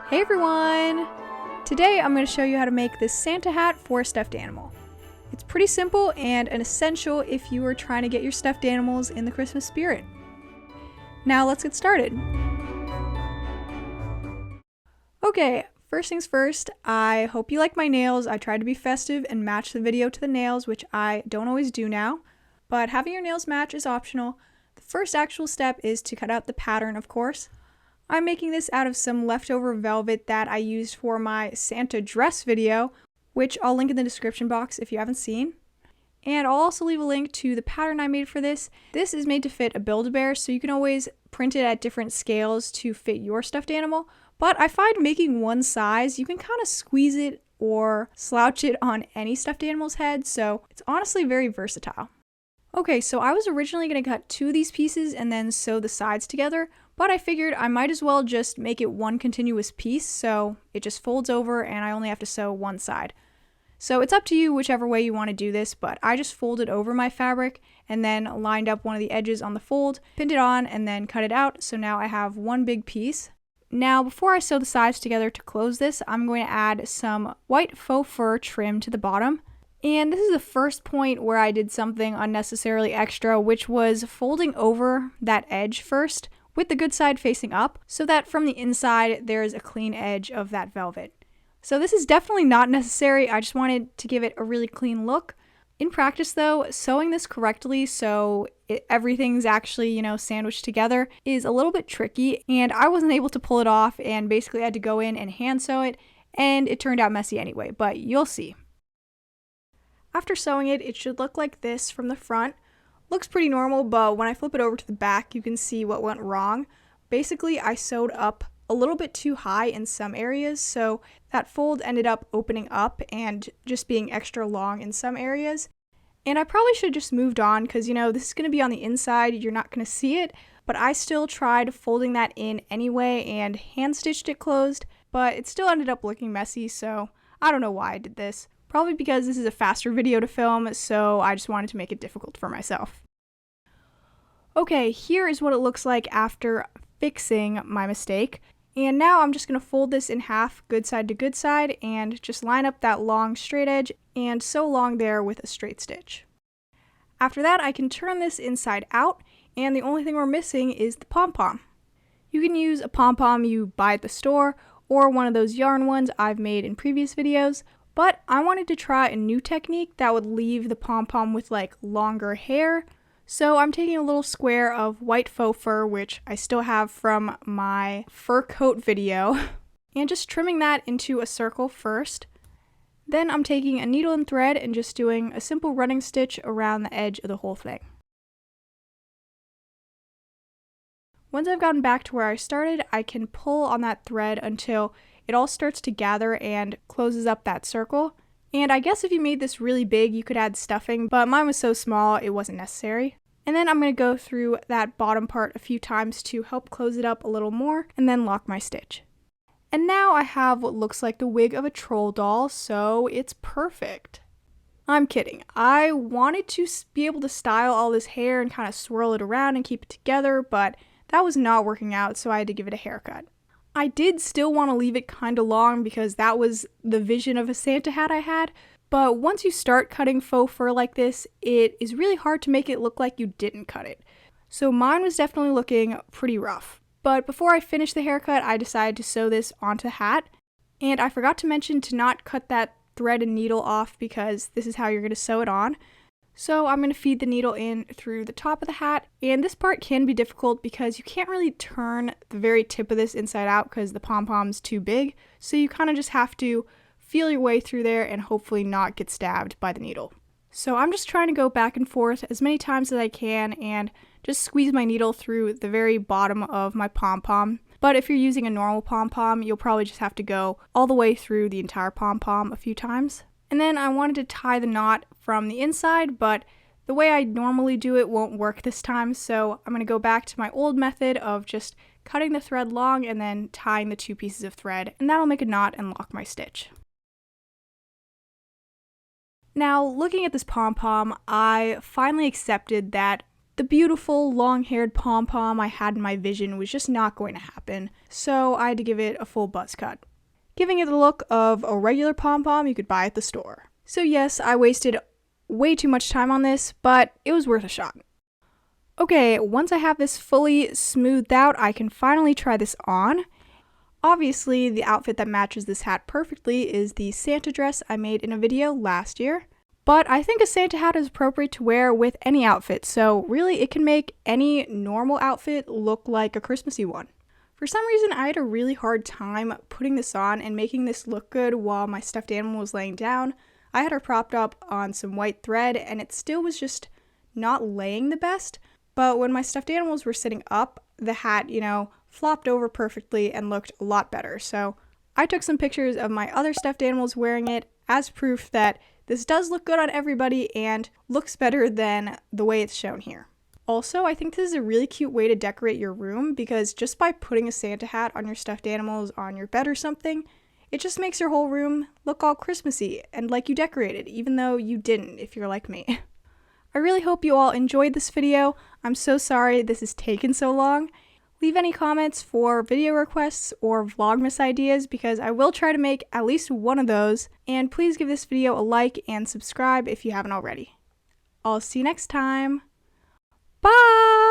Hey everyone! Today I'm going to show you how to make this Santa hat for a stuffed animal. It's pretty simple and an essential if you are trying to get your stuffed animals in the Christmas spirit. Now let's get started. Okay, first things first, I hope you like my nails. I tried to be festive and match the video to the nails, which I don't always do now, but having your nails match is optional. The first actual step is to cut out the pattern, of course. I'm making this out of some leftover velvet that I used for my Santa dress video, which I'll link in the description box if you haven't seen. And I'll also leave a link to the pattern I made for this. This is made to fit a Build-A-Bear, so you can always print it at different scales to fit your stuffed animal. But I find making one size, you can kind of squeeze it or slouch it on any stuffed animal's head, so it's honestly very versatile. Okay, so I was originally going to cut two of these pieces and then sew the sides together, but I figured I might as well just make it one continuous piece, so it just folds over and I only have to sew one side. So it's up to you whichever way you want to do this, but I just folded over my fabric and then lined up one of the edges on the fold, pinned it on, and then cut it out, so now I have one big piece. Now, before I sew the sides together to close this, I'm going to add some white faux fur trim to the bottom. And this is the first point where I did something unnecessarily extra, which was folding over that edge first with the good side facing up so that from the inside there's a clean edge of that velvet. So this is definitely not necessary, I just wanted to give it a really clean look. In practice though, sewing this correctly so everything's actually, sandwiched together is a little bit tricky, and I wasn't able to pull it off and basically had to go in and hand sew it, and it turned out messy anyway, but you'll see. After sewing it, it should look like this from the front. Looks pretty normal, but when I flip it over to the back, you can see what went wrong. Basically, I sewed up a little bit too high in some areas, so that fold ended up opening up and just being extra long in some areas. And I probably should have just moved on because, this is going to be on the inside, you're not going to see it, but I still tried folding that in anyway and hand stitched it closed, but it still ended up looking messy, so I don't know why I did this. Probably because this is a faster video to film, so I just wanted to make it difficult for myself. Okay, here is what it looks like after fixing my mistake. And now I'm just going to fold this in half, good side to good side, and just line up that long straight edge and sew along there with a straight stitch. After that, I can turn this inside out, and the only thing we're missing is the pom-pom. You can use a pom-pom you buy at the store, or one of those yarn ones I've made in previous videos. But I wanted to try a new technique that would leave the pom-pom with longer hair. So I'm taking a little square of white faux fur, which I still have from my fur coat video, and just trimming that into a circle first. Then I'm taking a needle and thread and just doing a simple running stitch around the edge of the whole thing. Once I've gotten back to where I started, I can pull on that thread until it all starts to gather and closes up that circle. And I guess if you made this really big, you could add stuffing, but mine was so small, it wasn't necessary. And then I'm going to go through that bottom part a few times to help close it up a little more, and then lock my stitch. And now I have what looks like the wig of a troll doll, so it's perfect. I'm kidding. I wanted to be able to style all this hair and kind of swirl it around and keep it together, but that was not working out, so I had to give it a haircut. I did still want to leave it kind of long because that was the vision of a Santa hat I had, but once you start cutting faux fur like this, it is really hard to make it look like you didn't cut it. So mine was definitely looking pretty rough. But before I finished the haircut, I decided to sew this onto the hat, and I forgot to mention to not cut that thread and needle off because this is how you're going to sew it on. So I'm going to feed the needle in through the top of the hat, and this part can be difficult because you can't really turn the very tip of this inside out because the pom-pom's too big, so you kind of just have to feel your way through there and hopefully not get stabbed by the needle. So I'm just trying to go back and forth as many times as I can and just squeeze my needle through the very bottom of my pom-pom. But if you're using a normal pom-pom, you'll probably just have to go all the way through the entire pom-pom a few times. And then I wanted to tie the knot from the inside, but the way I normally do it won't work this time, so I'm going to go back to my old method of just cutting the thread long and then tying the two pieces of thread, and that'll make a knot and lock my stitch. Now, looking at this pom-pom, I finally accepted that the beautiful long-haired pom-pom I had in my vision was just not going to happen, so I had to give it a full buzz cut, giving it the look of a regular pom-pom you could buy at the store. So yes, I wasted way too much time on this, but it was worth a shot. Okay, once I have this fully smoothed out, I can finally try this on. Obviously, the outfit that matches this hat perfectly is the Santa dress I made in a video last year. But I think a Santa hat is appropriate to wear with any outfit, so really it can make any normal outfit look like a Christmassy one. For some reason, I had a really hard time putting this on and making this look good while my stuffed animal was laying down. I had her propped up on some white thread and it still was just not laying the best, but when my stuffed animals were sitting up, the hat, flopped over perfectly and looked a lot better. So I took some pictures of my other stuffed animals wearing it as proof that this does look good on everybody and looks better than the way it's shown here. Also, I think this is a really cute way to decorate your room because just by putting a Santa hat on your stuffed animals on your bed or something, it just makes your whole room look all Christmassy and like you decorated, even though you didn't if you're like me. I really hope you all enjoyed this video. I'm so sorry this has taken so long. Leave any comments for video requests or Vlogmas ideas because I will try to make at least one of those. And please give this video a like and subscribe if you haven't already. I'll see you next time. Bye!